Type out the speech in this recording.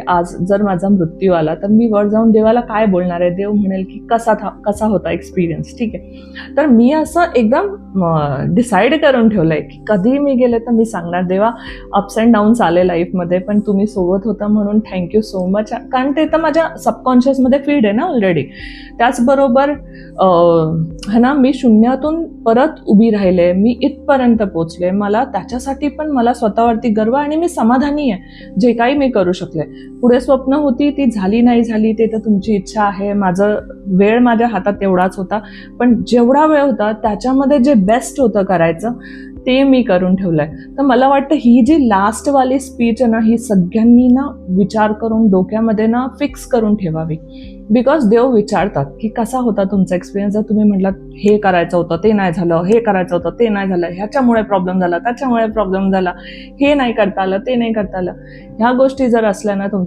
आज जर माझा मृत्यू आला तर मी वर जाऊन देवाला काय बोलणार आहे. देव म्हणेल की कसा होता एक्सपिरियन्स. ठीक आहे, तर मी असं एकदम डिसाईड करून ठेवलंय की कधी मी गेले तर मी सांगणार, देवा अप्स अँड डाऊन्स आले लाईफमध्ये, पण तुम्ही सोबत होता म्हणून थँक्यू सो मच. कारण ते तर माझ्या सबकॉन्शियसमध्ये फीड आहे ना ऑलरेडी. त्याचबरोबर है ना, मी शून्यातून परत उभी राहिले, मी इथपर्यंत पोचले. मला त्याच्यासाठी पण मला स्वतःवरती गर्व आणि मी समाधानी आहे जे काही मी करू शकले. पुढे स्वप्न होती, ती झाली नाही झाली ते तर तुमची इच्छा आहे. माझं वेळ माझ्या हातात तेवढाच होता, पण जेवढा वेळ होता त्याच्यामध्ये जे बेस्ट होतं करायचं ते मी करून ठेवलंय. तर मला वाटतं ही जी लास्टवाली स्पीच आहे ना, ही सगळ्यांनी ना विचार करून डोक्यामध्ये ना फिक्स करून ठेवावी. बिकॉज देव विचारतात की कसा होता तुमचा एक्सपिरियन्स. जर तुम्ही म्हटलात हे करायचं होतं ते नाही झालं, हे करायचं होतं ते नाही झालं, ह्याच्यामुळे प्रॉब्लेम झाला, त्याच्यामुळे प्रॉब्लेम झाला, हे नाही करता आलं, ते नाही करता आलं, ह्या गोष्टी जर असल्या ना तुमच्या